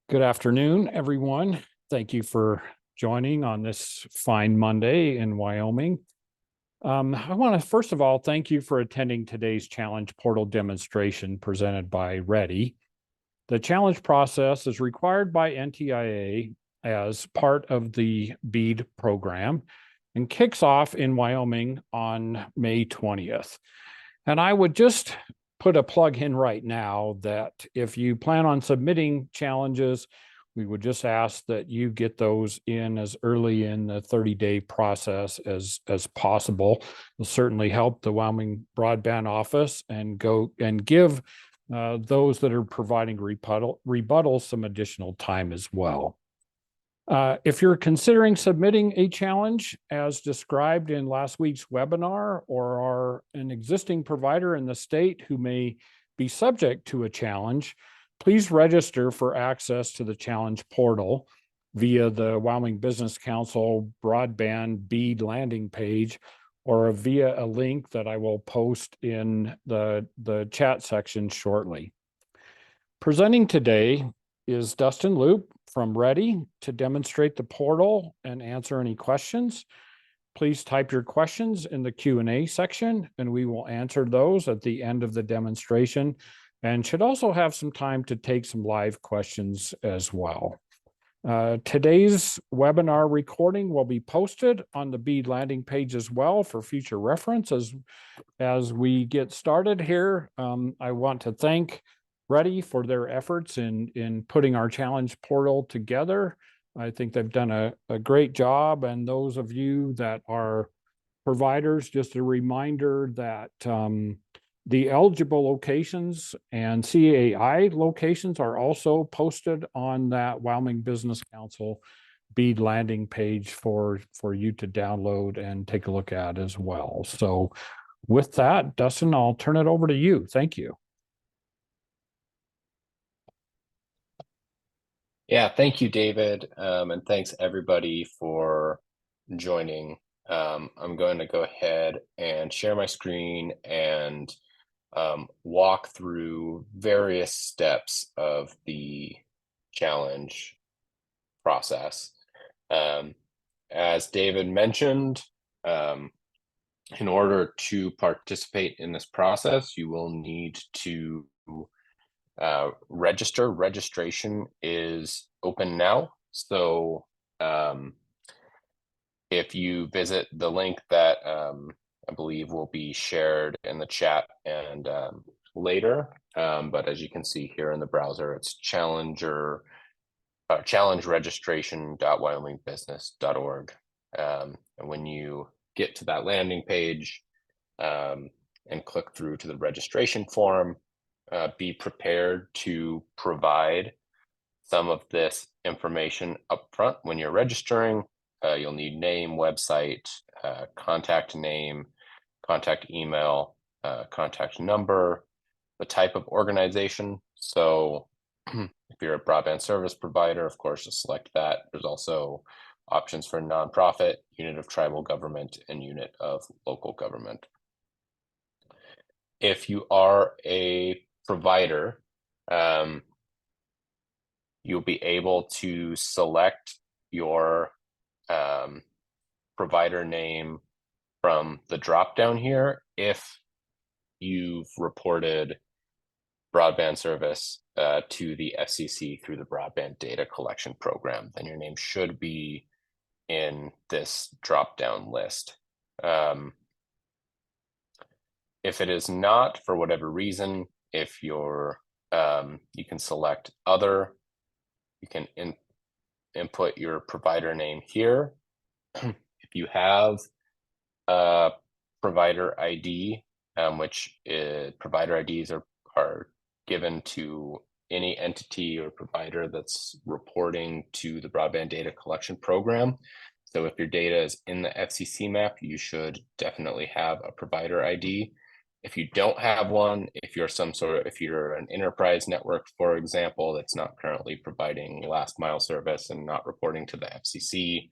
Good afternoon, everyone. Thank you for joining on this fine Monday in Wyoming. I want to first of all thank you for attending today's challenge portal demonstration presented by Ready. The challenge process is required by NTIA as part of the BEAD program and kicks off in Wyoming on May 20th. And I would just put a plug in right now that if you plan on submitting challenges, we would just ask that you get those in as early in the 30-day process as possible. It'll certainly help the Wyoming Broadband Office and give those that are providing rebuttals some additional time as well. If you're considering submitting a challenge as described in last week's webinar, or are an existing provider in the state who may be subject to a challenge, please register for access to the challenge portal via the Wyoming Business Council broadband BEAD landing page, or via a link that I will post in the chat section shortly. Presenting today is Dustin Loop from Ready to demonstrate the portal and answer any questions. Please type your questions in the Q&A section, and we will answer those at the end of the demonstration, and should also have some time to take some live questions as well. Today's webinar recording will be posted on the BEAD landing page as well for future reference. As we get started here, I want to thank Ready for their efforts in putting our challenge portal together. I think they've done a great job, and those of you that are providers, just a reminder that the eligible locations and CAI locations are also posted on that Wyoming Business Council BEAD landing page for you to download and take a look at as well. So with that, Dustin, I'll turn it over to you. Thank you. Yeah, thank you, David, and thanks everybody for joining. I'm going to go ahead and share my screen and walk through various steps of the challenge process. As David mentioned, in order to participate in this process, you will need to register. Registration is open now. So if you visit the link that I believe will be shared in the chat and later, but as you can see here in the browser, it's challengeregistration.wyomingbusiness.org. And when you get to that landing page and click through to the registration form, be prepared to provide some of this information up front when you're registering. You'll need name, website, contact name, contact email, contact number, the type of organization. So if you're a broadband service provider, of course, just select that. There's also options for nonprofit, unit of tribal government, and unit of local government. If you are a provider, you'll be able to select your provider name from the drop down here if you've reported broadband service to the FCC through the broadband data collection program. Then your name should be in this drop down list. If it is not, for whatever reason, if you're you can select other. You can input your provider name here. If you have a provider ID, which provider IDs are given to any entity or provider that's reporting to the broadband data collection program. So if your data is in the FCC map, you should definitely have a provider ID. If you don't have one, if you're an enterprise network, for example, that's not currently providing last mile service and not reporting to the FCC,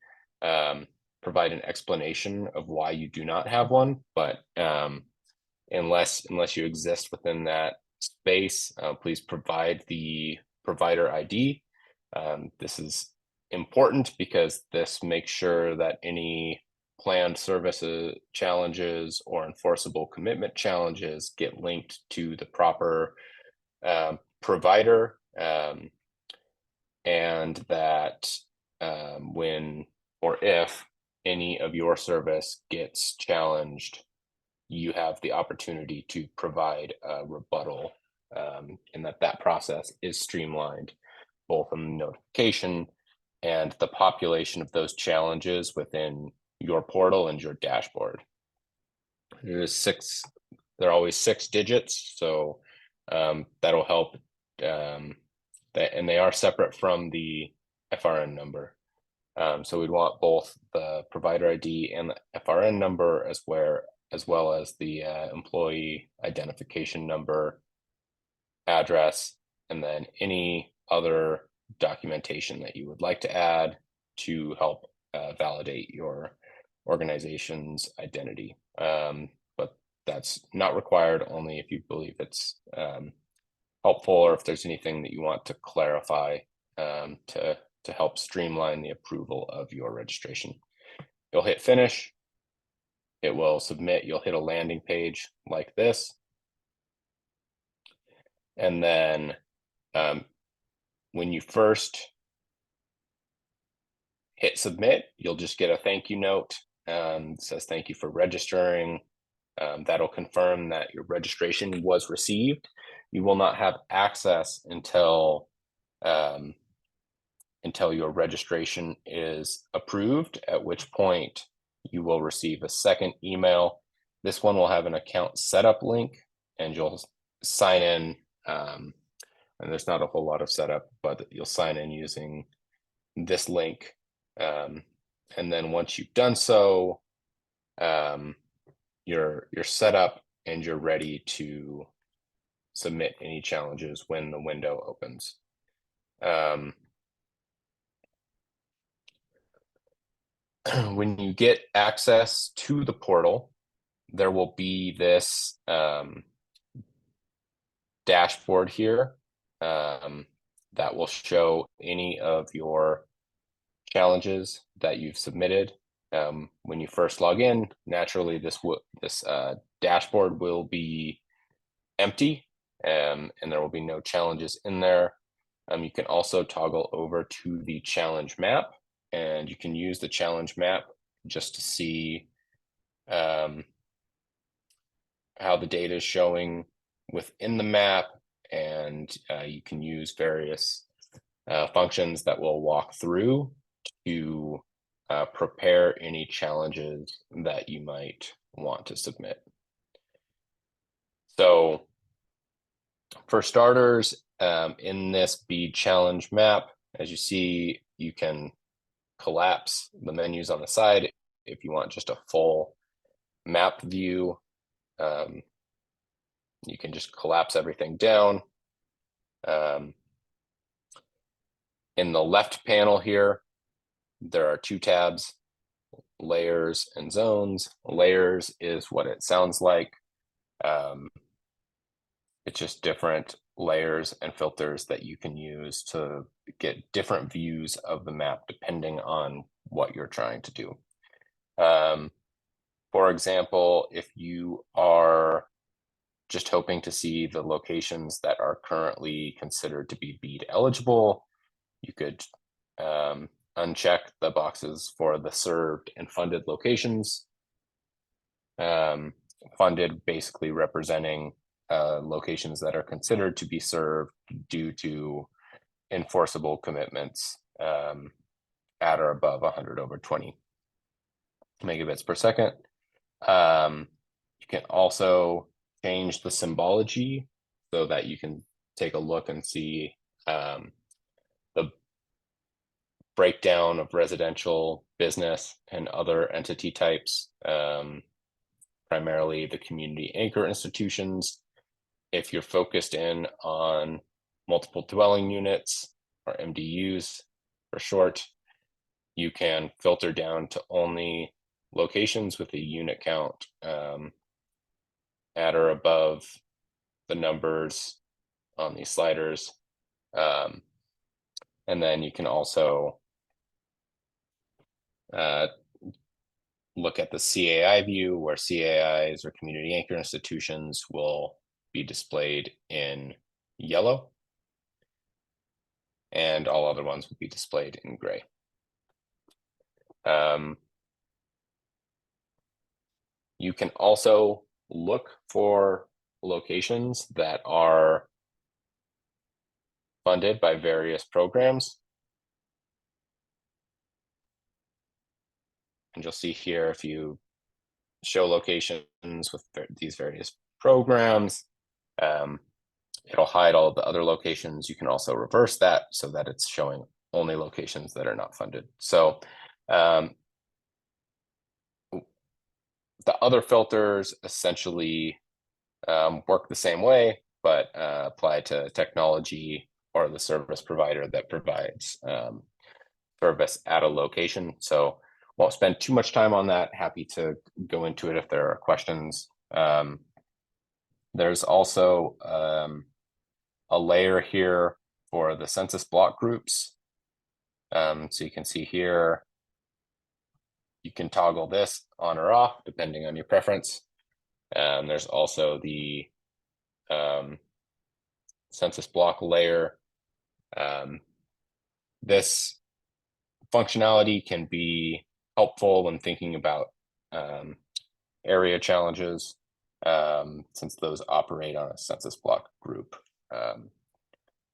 provide an explanation of why you do not have one. But unless you exist within that space, please provide the provider ID. This is important because this makes sure that any planned services challenges or enforceable commitment challenges get linked to the proper provider, and that when or if any of your service gets challenged, you have the opportunity to provide a rebuttal, and that process is streamlined both in the notification and the population of those challenges within your portal and your dashboard. They're always 6 digits, so that'll help. And they are separate from the FRN number. So we'd want both the provider ID and the FRN number as well as the employee identification number, address, and then any other documentation that you would like to add to help validate your organization's identity. But that's not required, only if you believe it's helpful or if there's anything that you want to clarify to help streamline the approval of your registration. You'll hit finish. It will submit. You'll hit a landing page like this. And then when you first hit submit, you'll just get a thank you note. It says thank you for registering. That'll confirm that your registration was received. You will not have access until your registration is approved, at which point you will receive a second email. This one will have an account setup link, and you'll sign in. And there's not a whole lot of setup, but you'll sign in using this link. And then once you've done so, you're set up and you're ready to submit any challenges when the window opens. When you get access to the portal, there will be this dashboard here that will show any of your challenges that you've submitted. When you first log in, naturally this dashboard will be empty, and there will be no challenges in there. You can also toggle over to the challenge map, and you can use the challenge map just to see how the data is showing within the map, and you can use various functions that we'll walk through to prepare any challenges that you might want to submit. So for starters, in this BEAD challenge map, as you see, you can collapse the menus on the side if you want just a full map view. You can just collapse everything down. In the left panel here, there are 2 tabs, layers and zones. Layers is what it sounds like. It's just different layers and filters that you can use to get different views of the map depending on what you're trying to do. For example, if you are just hoping to see the locations that are currently considered to be BEAD eligible, you could uncheck the boxes for the served and funded locations. Funded basically representing locations that are considered to be served due to enforceable commitments at or above 100/20 megabits per second. You can also change the symbology so that you can take a look and see the breakdown of residential, business, and other entity types, primarily the community anchor institutions. If you're focused in on multiple dwelling units, or MDUs for short, you can filter down to only locations with a unit count at or above the numbers on these sliders. And And then you can also look at the CAI view, where CAIs or community anchor institutions will be displayed in yellow, and all other ones will be displayed in gray. You can also look for locations that are funded by various programs. And you'll see here, if you show locations with these various programs, it'll hide all of the other locations. You can also reverse that so that it's showing only locations that are not funded. So the other filters essentially work the same way, but apply to technology or the service provider that provides service at a location. So won't spend too much time on that. Happy to go into it if there are questions. There's also a layer here for the census block groups. So you can see here, you can toggle this on or off depending on your preference. There's also the census block layer. This functionality can be helpful when thinking about area challenges, since those operate on a census block group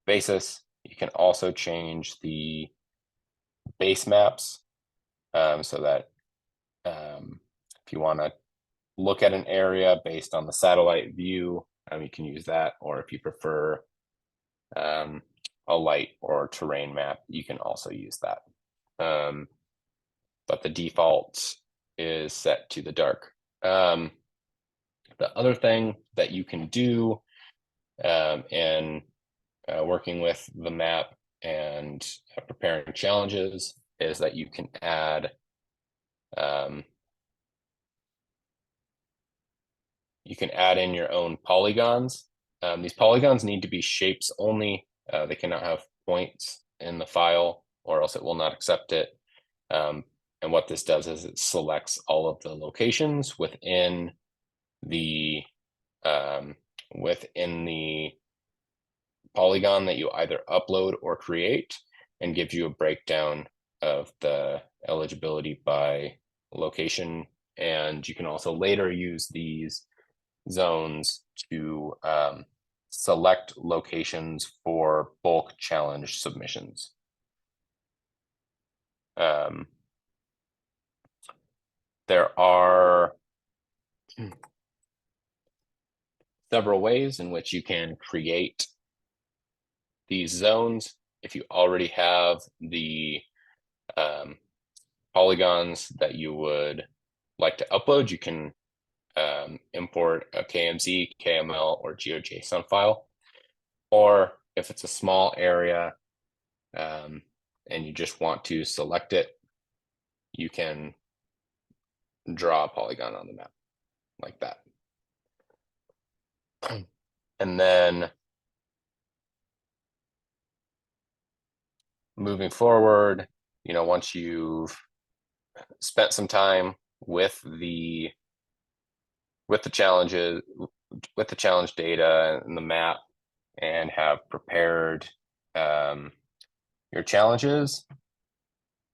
basis. You can also change the base maps so that if you want to look at an area based on the satellite view, you can use that, or if you prefer a light or terrain map, you can also use that. But the default is set to the dark. The other thing that you can do in working with the map and preparing challenges is that you can add in your own polygons. These polygons need to be shapes only. They cannot have points in the file, or else it will not accept it. And what this does is it selects all of the locations within the polygon that you either upload or create, and gives you a breakdown of the eligibility by location. And you can also later use these zones to select locations for bulk challenge submissions. There are several ways in which you can create these zones. If you already have the polygons that you would like to upload, you can import a KMZ, KML, or GeoJSON file. Or if it's a small area and you just want to select it, you can draw a polygon on the map like that. And then moving forward, once you've spent some time with the challenges, with the challenge data and the map, and have prepared your challenges,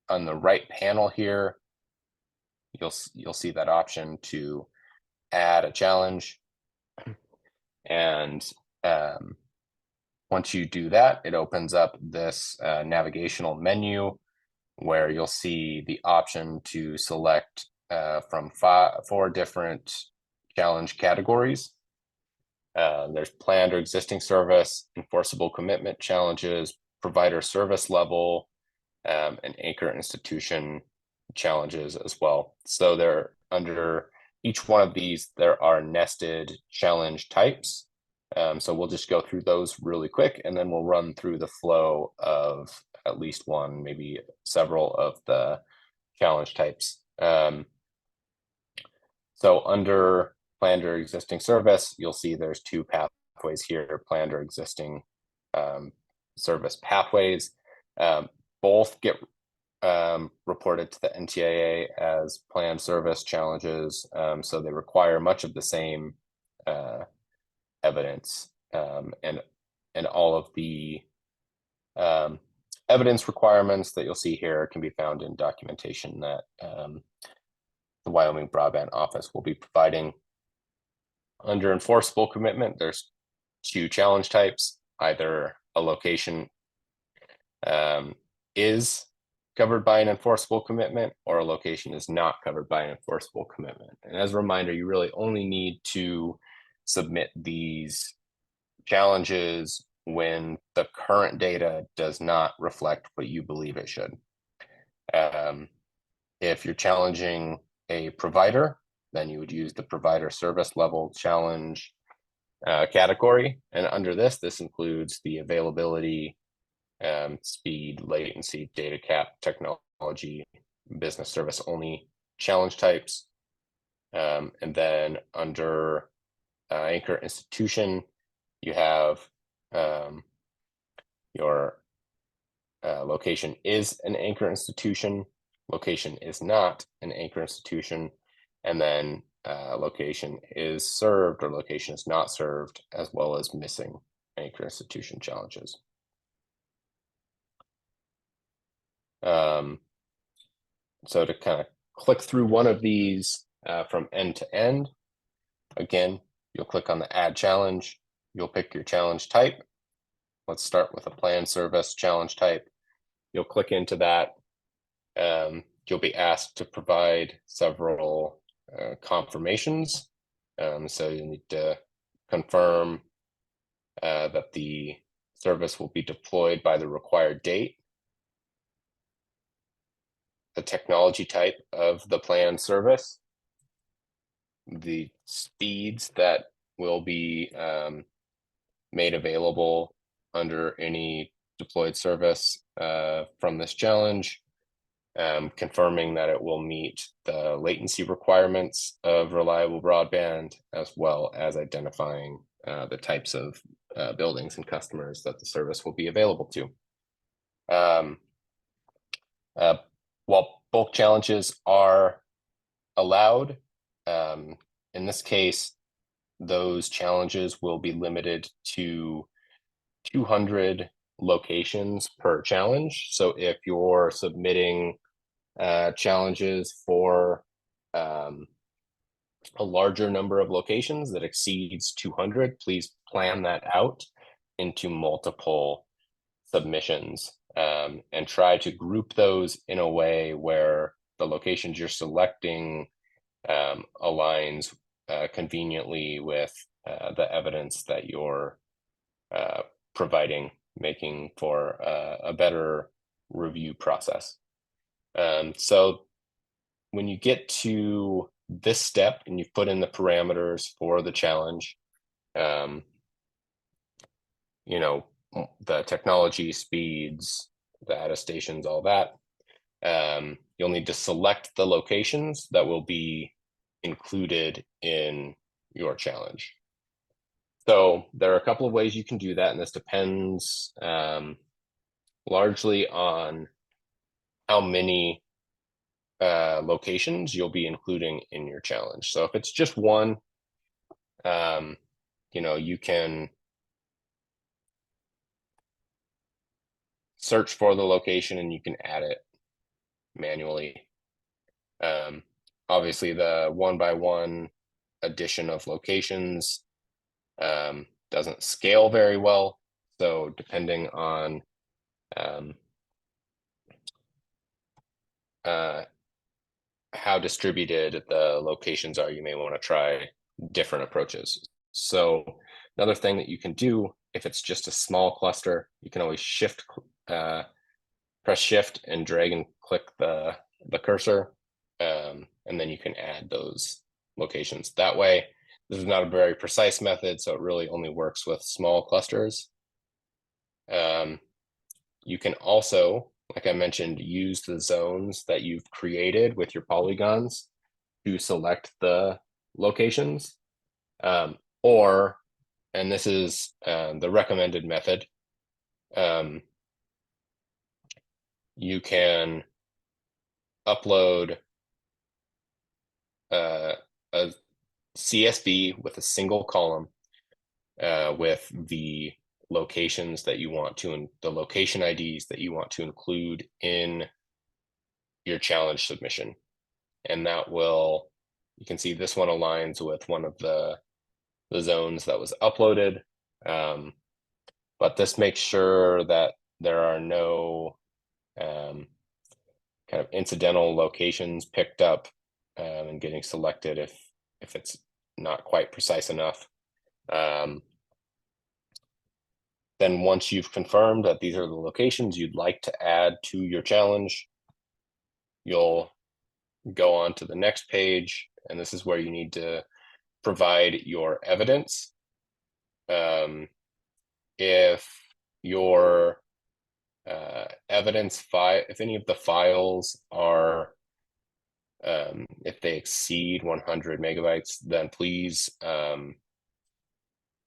on the right panel here, you'll see that option to add a challenge. And once you do that, it opens up this navigational menu where you'll see the option to select from 4 different challenge categories. There's planned or existing service, enforceable commitment challenges, provider service level, and anchor institution challenges as well. So there, under each one of these, there are nested challenge types. So we'll just go through those really quick, and then we'll run through the flow of at least one, maybe several of the challenge types. So under planned or existing service, you'll see there's 2 pathways here, planned or existing service pathways. Both get reported to the NTIA as planned service challenges, so they require much of the same evidence, and all of the evidence requirements that you'll see here can be found in documentation that the Wyoming Broadband Office will be providing. Under enforceable commitment, there's two challenge types. Either a location is covered by an enforceable commitment, or a location is not covered by an enforceable commitment. And as a reminder, you really only need to submit these challenges when the current data does not reflect what you believe it should. If you're challenging a provider, then you would use the provider service level challenge category. And under this includes the availability, speed, latency, data cap, technology, business service only challenge types. And then under anchor institution, you have your location is an anchor institution, location is not an anchor institution, and then location is served or location is not served, as well as missing anchor institution challenges. So to kind of click through one of these from end to end, again, you'll click on the add challenge, you'll pick your challenge type. Let's start with a planned service challenge type. You'll click into that. You'll be asked to provide several confirmations. So you need to confirm that the service will be deployed by the required date, the technology type of the planned service, the speeds that will be made available under any deployed service from this challenge, confirming that it will meet the latency requirements of reliable broadband, as well as identifying the types of buildings and customers that the service will be available to. While bulk challenges are allowed, in this case, those challenges will be limited to 200 locations per challenge. So if you're submitting challenges for a larger number of locations that exceeds 200, please plan that out into multiple submissions, and try to group those in a way where the locations you're selecting aligns conveniently with the evidence that you're providing, making for a better review process. So when you get to this step and you put in the parameters for the challenge, you know, the technology, speeds, the attestations, all that, you'll need to select the locations that will be included in your challenge. So there are a couple of ways you can do that, and this depends largely on how many locations you'll be including in your challenge. So if it's just one, you know, you can search for the location and you can add it manually. Obviously, the one-by-one addition of locations doesn't scale very well. So depending on how distributed the locations are, you may want to try different approaches. So another thing that you can do, if it's just a small cluster, you can always press shift and drag and click the cursor, and then you can add those locations that way. This is not a very precise method, so it really only works with small clusters. You can also, like I mentioned, use the zones that you've created with your polygons to select the locations, or, and this is the recommended method, you can upload a CSV with a single column with the locations that you want to, and the location IDs that you want to include in your challenge submission. And that will, you can see this one aligns with one of the zones that was uploaded. But this makes sure that there are no kind of incidental locations picked up and getting selected if it's not quite precise enough. Then once you've confirmed that these are the locations you'd like to add to your challenge, you'll go on to the next page, and this is where you need to provide your evidence. If your evidence file, if any of the files are, if they exceed 100 megabytes, then please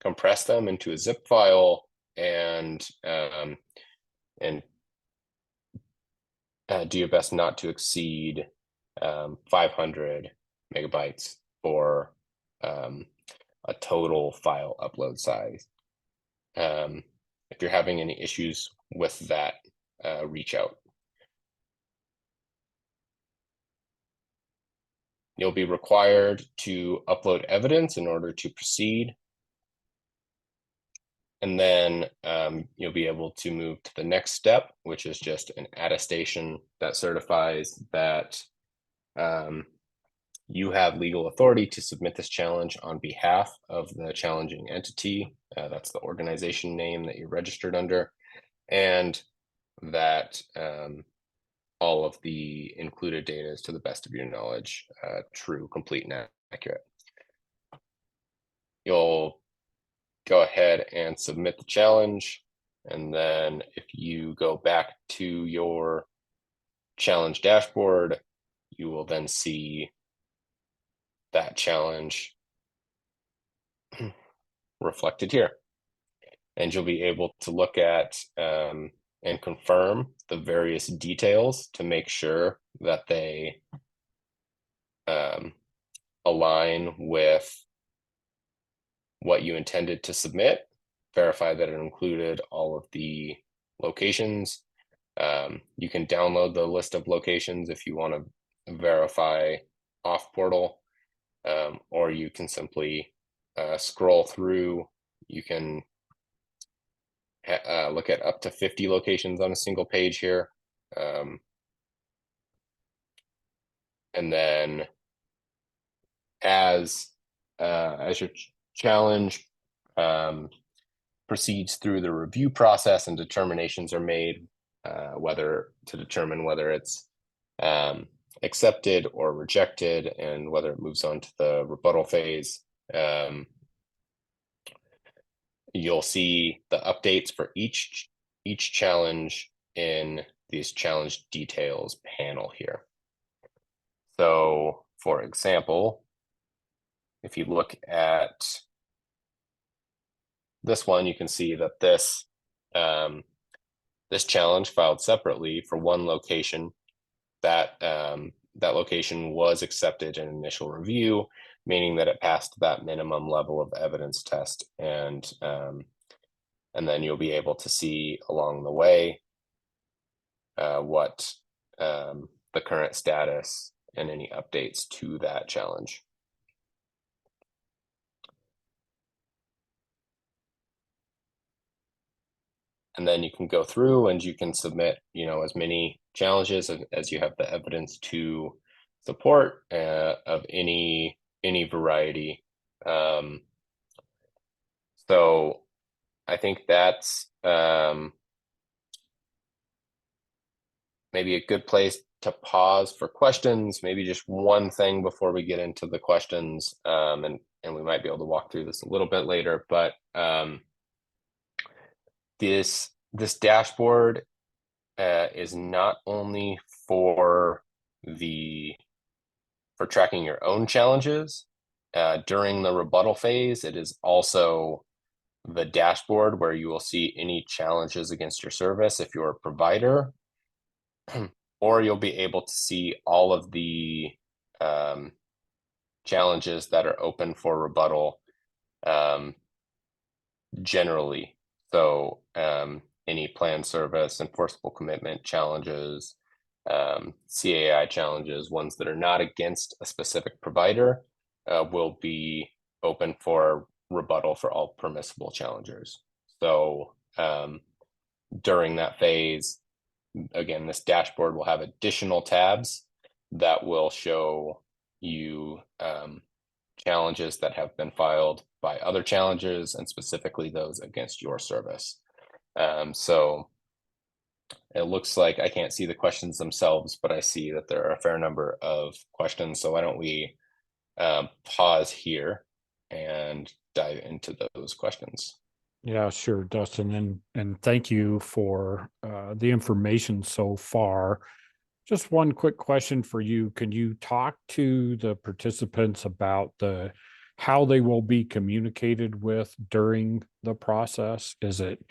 compress them into a zip file and do your best not to exceed 500 megabytes for a total file upload size. If you're having any issues with that, reach out. You'll be required to upload evidence in order to proceed. And then you'll be able to move to the next step, which is just an attestation that certifies that you have legal authority to submit this challenge on behalf of the challenging entity. That's the organization name that you're registered under, and that all of the included data is, to the best of your knowledge, true, complete, and accurate. You'll go ahead and submit the challenge. And then if you go back to your challenge dashboard, you will then see that challenge reflected here. And you'll be able to look at and confirm the various details to make sure that they align with what you intended to submit, verify that it included all of the locations. You can download the list of locations if you want to verify off portal, or you can simply scroll through. You can look at up to 50 locations on a single page here. And then as your challenge proceeds through the review process and determinations are made, whether to determine whether it's accepted or rejected and whether it moves on to the rebuttal phase, you'll see the updates for each challenge in these challenge details panel here. So for example, if you look at this one, you can see that this challenge filed separately for one location. That location was accepted in initial review, meaning that it passed that minimum level of evidence test, and then you'll be able to see along the way what the current status and any updates to that challenge. And then you can go through and you can submit, as many challenges as you have the evidence to support of any variety. So I think that's maybe a good place to pause for questions. Maybe just one thing before we get into the questions, and we might be able to walk through this a little bit later, but this dashboard is not only for tracking your own challenges during the rebuttal phase. It is also the dashboard where you will see any challenges against your service if you're a provider, or you'll be able to see all of the challenges that are open for rebuttal generally. So any plan service, enforceable commitment challenges, CAI challenges, ones that are not against a specific provider, will be open for rebuttal for all permissible challengers. So during that phase, again, this dashboard will have additional tabs that will show you challenges that have been filed by other challengers, and specifically those against your service. So it looks like I can't see the questions themselves, but I see that there are a fair number of questions. So why don't we pause here and dive into those questions? Yeah, sure, Dustin, and thank you for the information so far. Just one quick question for you. Can you talk to the participants about how they will be communicated with during the process? Is it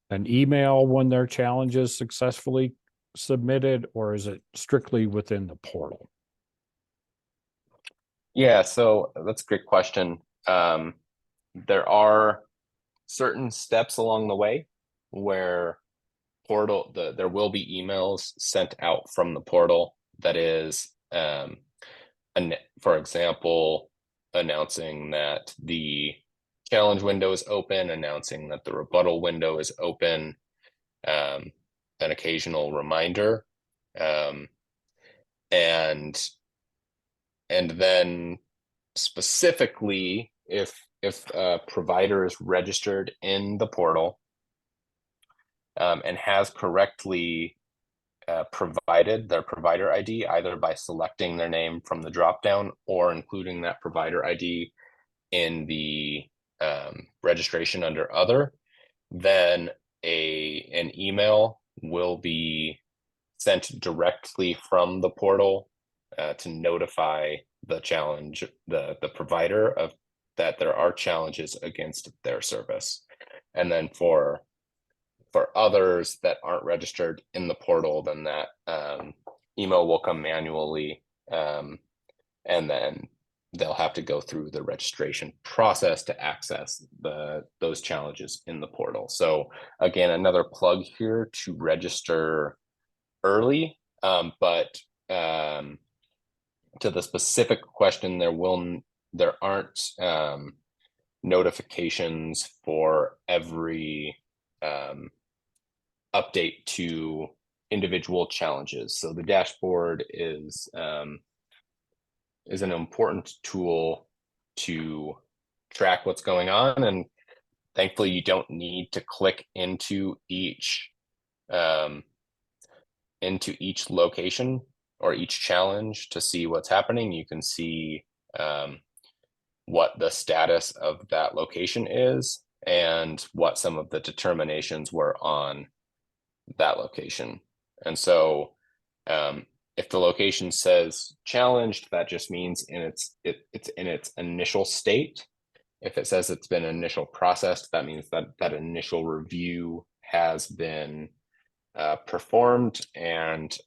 an email when their challenge is successfully submitted, or is it strictly within the portal? Yeah, so that's a great question. There are certain steps along the way where there will be emails sent out from the portal that is, for example, announcing that the challenge window is open, announcing that the rebuttal window is open, an occasional reminder, um, and then specifically if a provider is registered in the portal and has correctly provided their provider ID, either by selecting their name from the dropdown or including that provider ID in the registration under other, then an email will be sent directly from the portal to notify the provider of that there are challenges against their service. And then for others that aren't registered in the portal, then that email will come manually, and then they'll have to go through the registration process to access those challenges in the portal. So again, another plug here to register early, but to the specific question, there aren't notifications for every update to individual challenges. So the dashboard is an important tool to track what's going on, and thankfully you don't need to click into each location or each challenge to see what's happening. You can see what the status of that location is and what some of the determinations were on that location. And so if the location says challenged, that just means it's in its initial state. If it says it's been initial processed, that means that initial review has been performed, and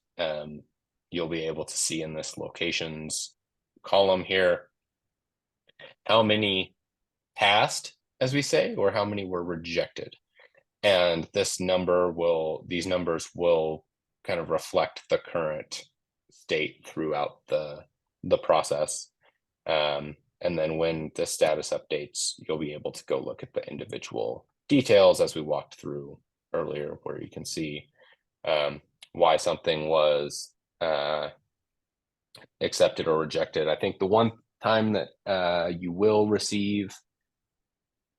you'll be able to see in this locations column here how many passed, as we say, or how many were rejected. And these numbers will kind of reflect the current state throughout the process. And then when the status updates, you'll be able to go look at the individual details as we walked through earlier, where you can see why something was accepted or rejected. I think the one time that you will receive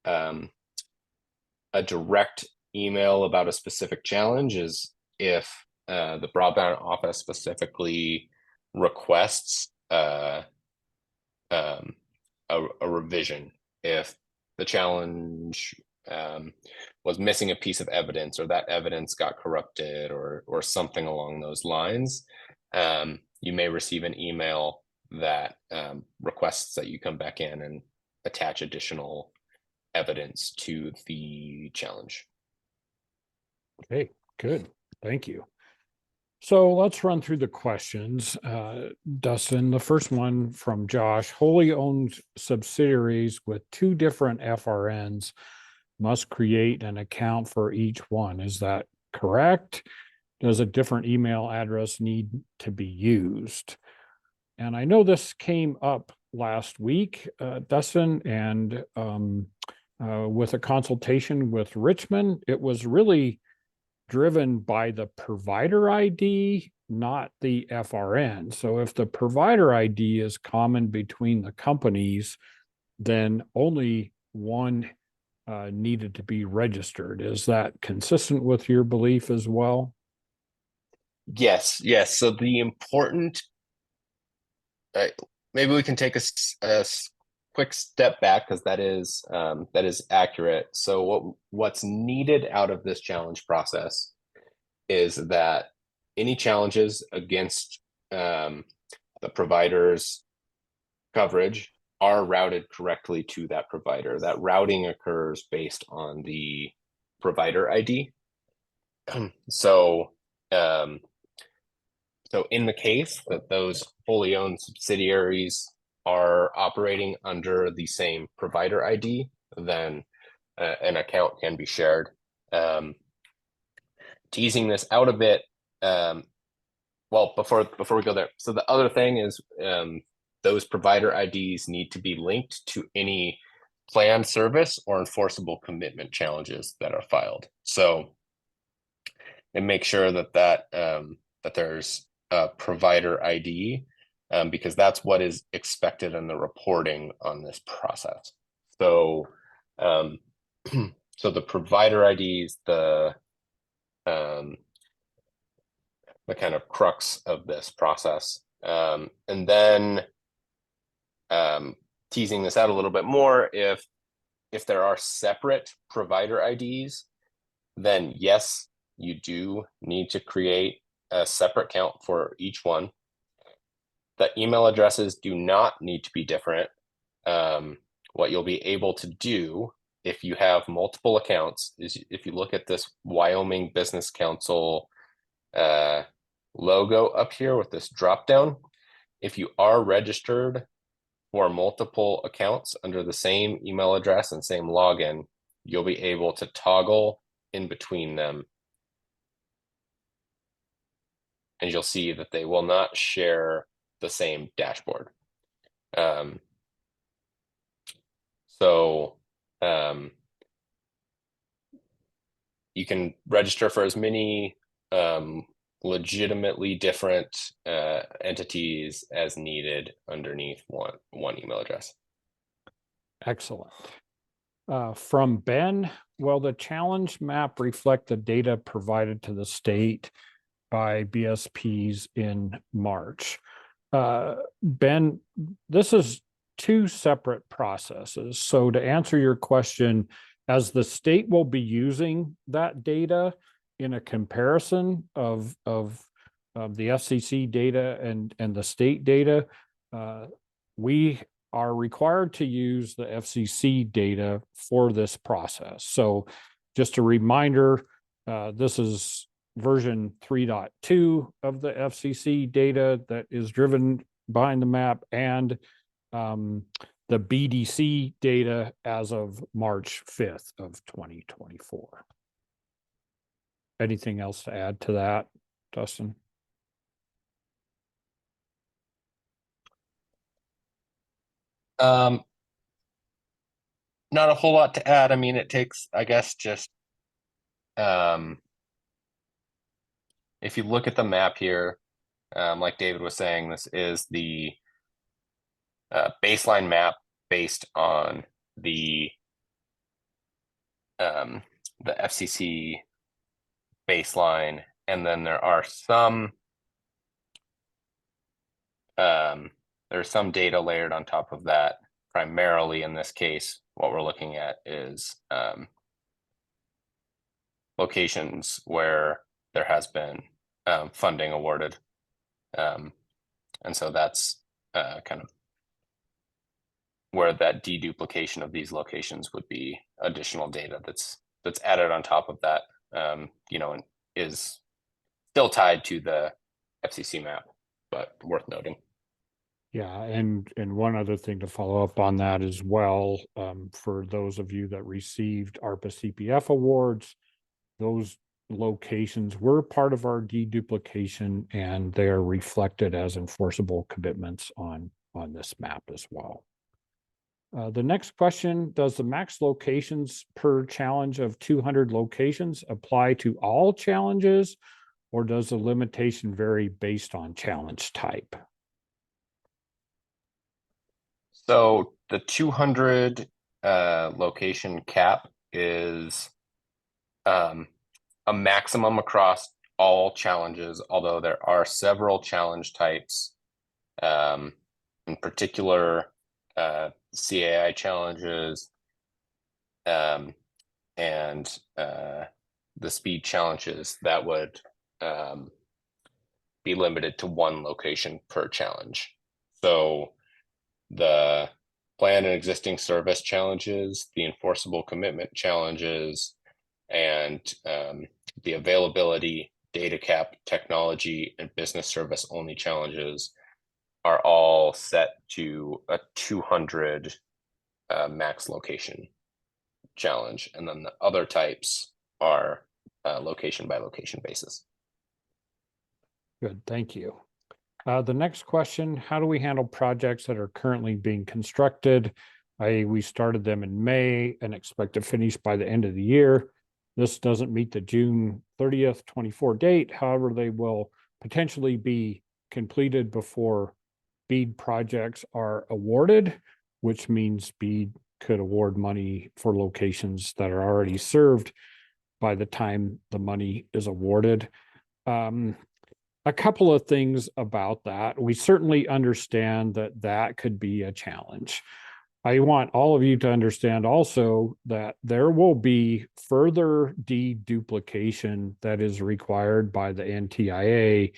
a direct email about a specific challenge is if the broadband office specifically requests a revision. If the challenge was missing a piece of evidence, or that evidence got corrupted, or something along those lines, you may receive an email that requests that you come back in and attach additional evidence to the challenge. Okay, good. Thank you. So let's run through the questions. Dustin, the first one from Josh, wholly owned subsidiaries with two different FRNs must create an account for each one. Is that correct? Does a different email address need to be used? And I know this came up last week, Dustin, and with a consultation with Richmond, it was really driven by the provider ID, not the FRN. So if the provider ID is common between the companies, then only one needed to be registered. Is that consistent with your belief as well? Yes. So the important, uh, maybe we can take a quick step back because that is accurate. So what's needed out of this challenge process is that any challenges against the provider's coverage are routed correctly to that provider. That routing occurs based on the provider ID. So, um, so in the case that those wholly owned subsidiaries are operating under the same provider ID, then an account can be shared. Teasing this out a bit, well, before we go there, so the other thing is those provider IDs need to be linked to any planned service or enforceable commitment challenges that are filed. So, and make sure that there's a provider ID because that's what is expected in the reporting on this process. So, so the provider IDs, the kind of crux of this process. And then teasing this out a little bit more, if there are separate provider IDs, then yes, you do need to create a separate count for each one. The email addresses do not need to be different. What you'll be able to do if you have multiple accounts is if you look at this Wyoming Business Council logo up here with this drop down, if you are registered for multiple accounts under the same email address and same login, you'll be able to toggle in between them. And you'll see that they will not share the same dashboard. So you can register for as many legitimately different entities as needed underneath one email address. Excellent. From Ben, will the challenge map reflect the data provided to the state by BSPs in March? Ben, this is two separate processes. So to answer your question, as the state will be using that data in a comparison of the FCC data and the state data, we are required to use the FCC data for this process. So just a reminder, this is version 3.2 of the FCC data that is driven behind the map, and the BDC data as of March 5th of 2024. Anything else to add to that, Dustin? Not a whole lot to add. I mean, it takes, I guess, just if you look at the map here, like David was saying, this is the baseline map based on the FCC baseline, and then there's some data layered on top of that. Primarily in this case, what we're looking at is locations where there has been funding awarded. And so that's kind of where that deduplication of these locations would be additional data that's added on top of that, you know, and is still tied to the FCC map, but worth noting. Yeah, and one other thing to follow up on that as well, for those of you that received ARPA CPF awards, those locations were part of our deduplication, and they are reflected as enforceable commitments on this map as well. The next question, does the max locations per challenge of 200 locations apply to all challenges, or does the limitation vary based on challenge type? So the 200 location cap is a maximum across all challenges, although there are several challenge types, in particular CAI challenges and the speed challenges that would be limited to one location per challenge. So the plan and existing service challenges, the enforceable commitment challenges, and the availability, data cap, technology, and business service only challenges are all set to a 200 max location challenge. And then the other types are location by location basis. Good, thank you. The next question, how do we handle projects that are currently being constructed? We started them in May and expect to finish by the end of the year. This doesn't meet the June 30th, 24 date. However, they will potentially be completed before BEAD projects are awarded, which means BEAD could award money for locations that are already served by the time the money is awarded. A couple of things about that. We certainly understand that that could be a challenge. I want all of you to understand also that there will be further deduplication that is required by the NTIA,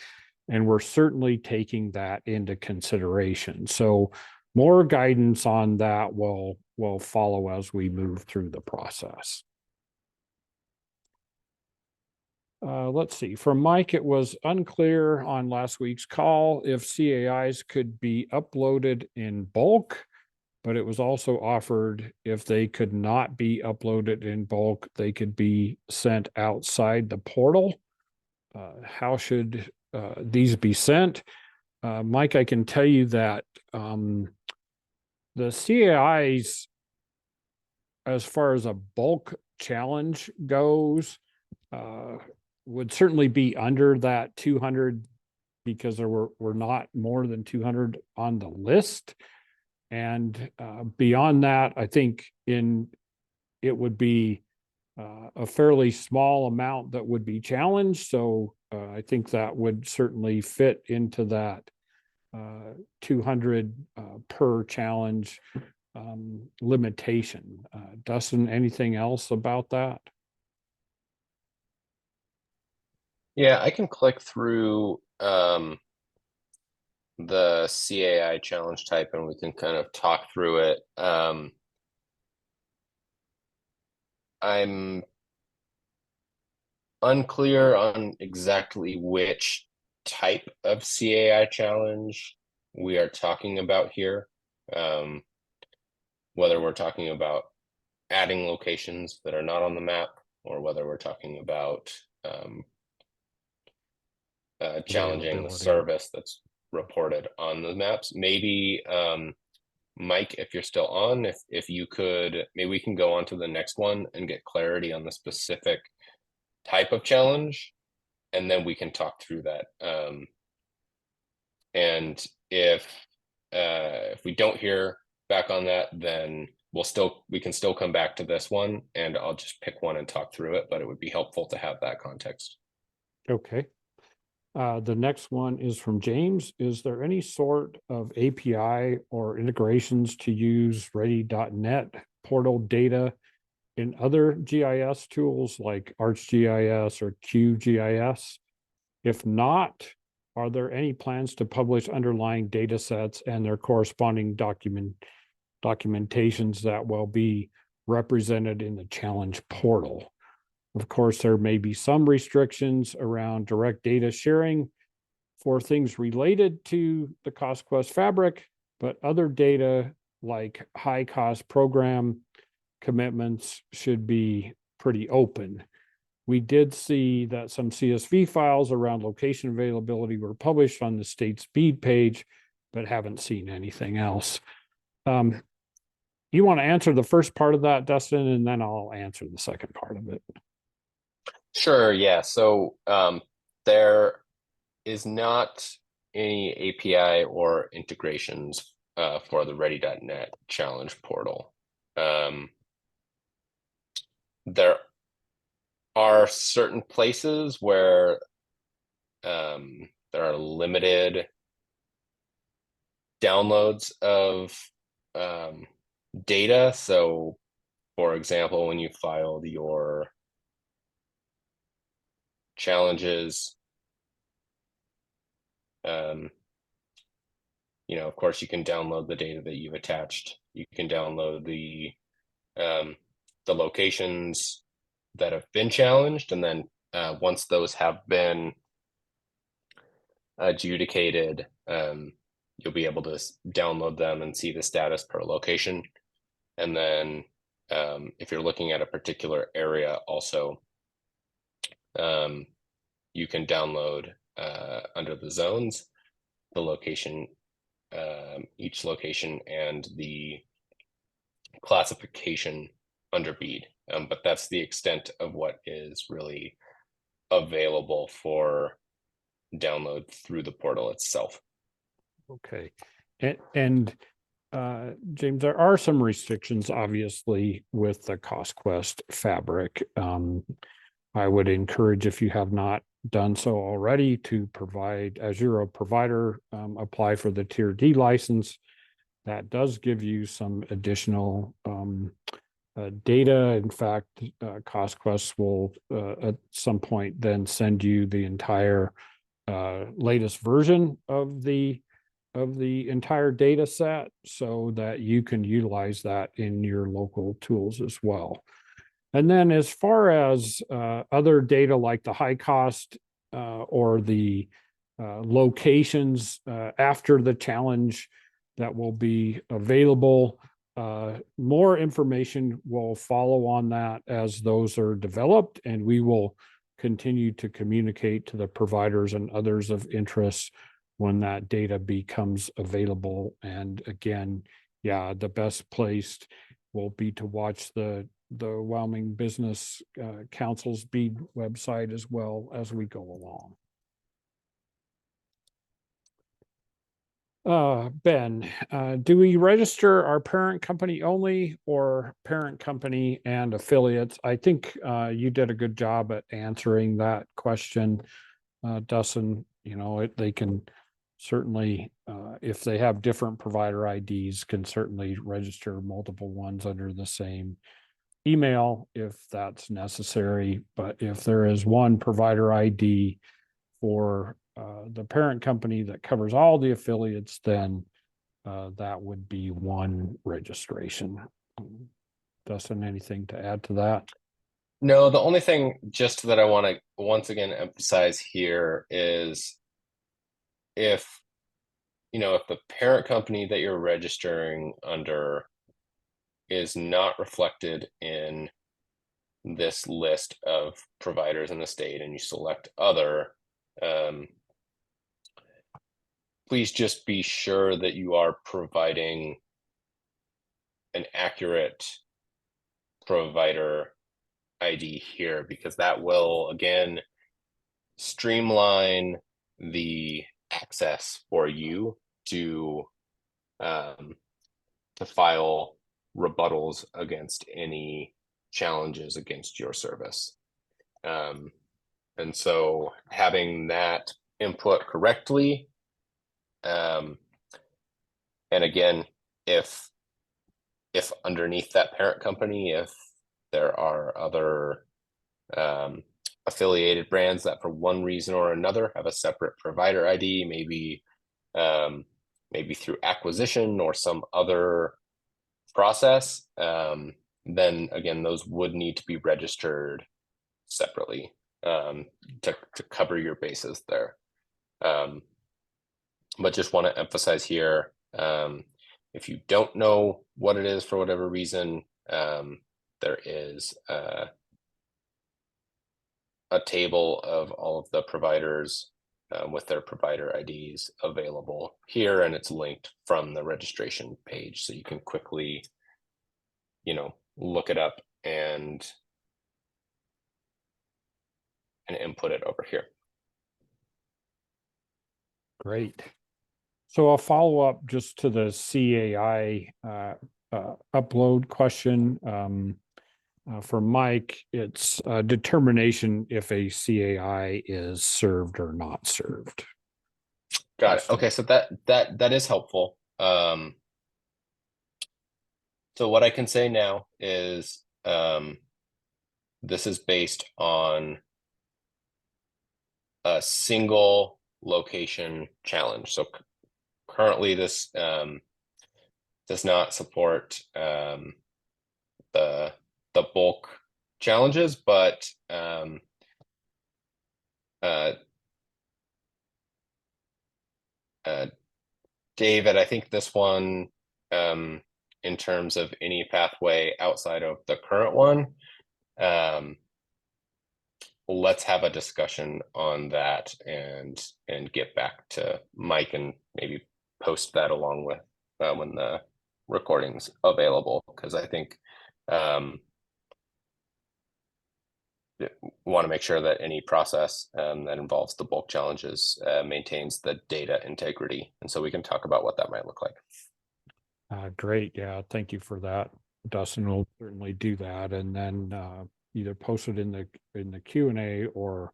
and we're certainly taking that into consideration. So more guidance on that will follow as we move through the process. Let's see, from Mike, it was unclear on last week's call if CAIs could be uploaded in bulk, but it was also offered if they could not be uploaded in bulk, they could be sent outside the portal. How should these be sent? Mike, I can tell you that the CAIs, as far as a bulk challenge goes, would certainly be under that 200 because there were not more than 200 on the list. And beyond that, I think it would be a fairly small amount that would be challenged. So I think that would certainly fit into that 200 per challenge limitation. Dustin, anything else about that? Yeah, I can click through the CAI challenge type and we can kind of talk through it. I'm unclear on exactly which type of CAI challenge we are talking about here. Whether we're talking about adding locations that are not on the map or whether we're talking about challenging the service that's reported on the maps. Maybe Mike, if you're still on, if you could, maybe we can go on to the next one and get clarity on the specific type of challenge, and then we can talk through that. And if we don't hear back on that, then we can still come back to this one, and I'll just pick one and talk through it, but it would be helpful to have that context. Okay. The next one is from James. Is there any sort of API or integrations to use ready.net portal data in other GIS tools like ArcGIS or QGIS? If not, are there any plans to publish underlying data sets and their corresponding documentations that will be represented in the challenge portal? Of course, there may be some restrictions around direct data sharing for things related to the CostQuest fabric, but other data like high cost program commitments should be pretty open. We did see that some CSV files around location availability were published on the state's BEAD page, but haven't seen anything else. You want to answer the first part of that, Dustin, and then I'll answer the second part of it. Sure, yeah. So there is not any API or integrations for the Ready.net challenge portal. There are certain places where there are limited downloads of data. So, for example, when you filed your challenges, of course, you can download the data that you've attached. You can download the locations that have been challenged, and then once those have been adjudicated, you'll be able to download them and see the status per location. And then if you're looking at a particular area also, you can download under the zones, the location, each location and the classification under BEAD. But that's the extent of what is really available for download through the portal itself. Okay. And James, there are some restrictions, obviously, with the CostQuest fabric. I would encourage, if you have not done so already, to provide, as you're a provider, apply for the Tier D license. That does give you some additional data. In fact, CostQuest will at some point then send you the entire latest version of the entire data set so that you can utilize that in your local tools as well. And then as far as other data like the high cost or the locations after the challenge that will be available, more information will follow on that as those are developed, and we will continue to communicate to the providers and others of interest when that data becomes available. And again, yeah, the best place will be to watch the Wyoming Business Council's BEAD website as well as we go along. Ben, do we register our parent company only or parent company and affiliates? I think you did a good job at answering that question, Dustin. They can certainly, if they have different provider IDs, can certainly register multiple ones under the same email if that's necessary. But if there is one provider ID for the parent company that covers all the affiliates, then that would be one registration. Dustin, anything to add to that? No, the only thing just that I want to once again emphasize here is if the parent company that you're registering under is not reflected in this list of providers in the state and you select other, please just be sure that you are providing an accurate provider ID here, because that will again streamline the access for you to file rebuttals against any challenges against your service. And so having that input correctly, and again, if underneath that parent company, if there are other affiliated brands that for one reason or another have a separate provider ID, maybe through acquisition or some other process, then again, those would need to be registered separately to cover your bases there. But just want to emphasize here, if you don't know what it is for whatever reason, there is a table of all of the providers with their provider IDs available here, and it's linked from the registration page, so you can quickly, look it up and input it over here. Great. So I'll follow up just to the CAI upload question. For Mike, it's a determination if a CAI is served or not served. Got it. Okay, so that is helpful. So what I can say now is this is based on a single location challenge. So currently this does not support the bulk challenges, but David, I think this one, in terms of any pathway outside of the current one, let's have a discussion on that and get back to Mike and maybe post that along with when the recording's available, because I think want to make sure that any process that involves the bulk challenges maintains the data integrity, and so we can talk about what that might look like. Great. Yeah, thank you for that. Dustin will certainly do that, and then either post it in the Q&A or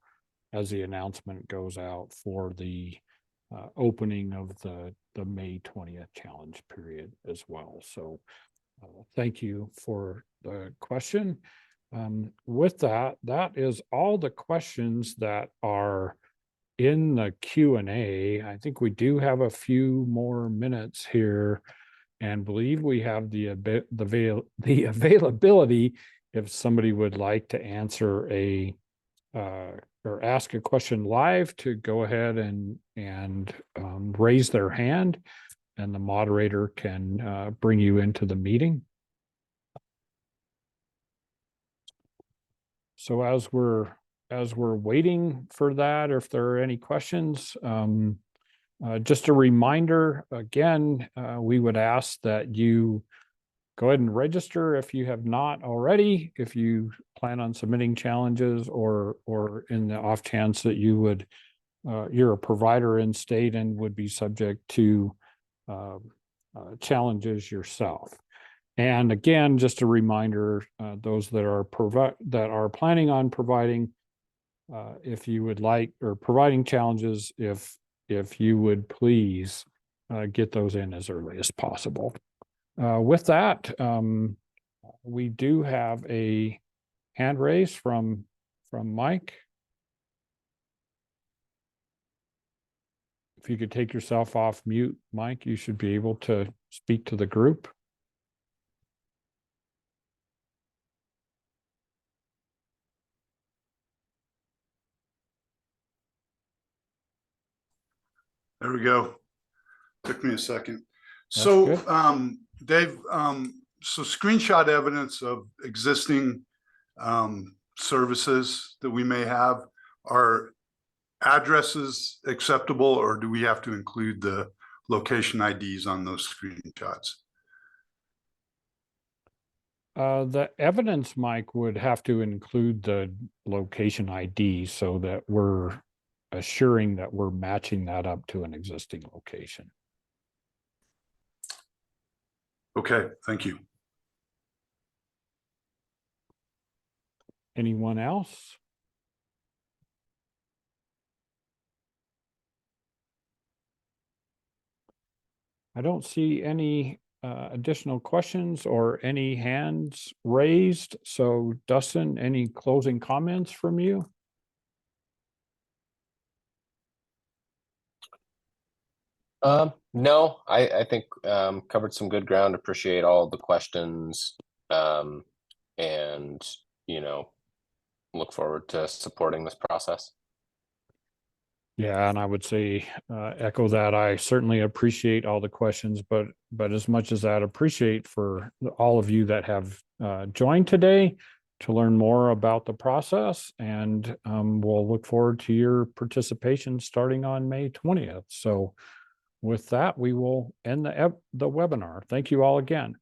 as the announcement goes out for the opening of the May 20th challenge period as well. So thank you for the question. With that is all the questions that are in the Q&A. I think we do have a few more minutes here, and believe we have the availability if somebody would like to answer or ask a question live, to go ahead and raise their hand, and the moderator can bring you into the meeting. So as we're waiting for that, if there are any questions, just a reminder again, we would ask that you go ahead and register if you have not already, if you plan on submitting challenges, or in the off chance that you're a provider in state and would be subject to challenges yourself. And again, just a reminder, those that are planning on providing, if you would like, or providing challenges, if you would please get those in as early as possible. With that, we do have a hand raise from Mike. If you could take yourself off mute, Mike, you should be able to speak to the group. There we go. Took me a second. That's so good. Dave, so screenshot evidence of existing services that we may have, are addresses acceptable, or do we have to include the location IDs on those screenshots? The evidence, Mike, would have to include the location ID so that we're assuring that we're matching that up to an existing location. Okay, thank you. Anyone else? I don't see any additional questions or any hands raised. So Dustin, any closing comments from you? No, I think covered some good ground. Appreciate all the questions, and look forward to supporting this process. Yeah, and I would say echo that. I certainly appreciate all the questions, but as much as that, appreciate for all of you that have joined today to learn more about the process, and we'll look forward to your participation starting on May 20th. So with that, we will end the webinar. Thank you all again.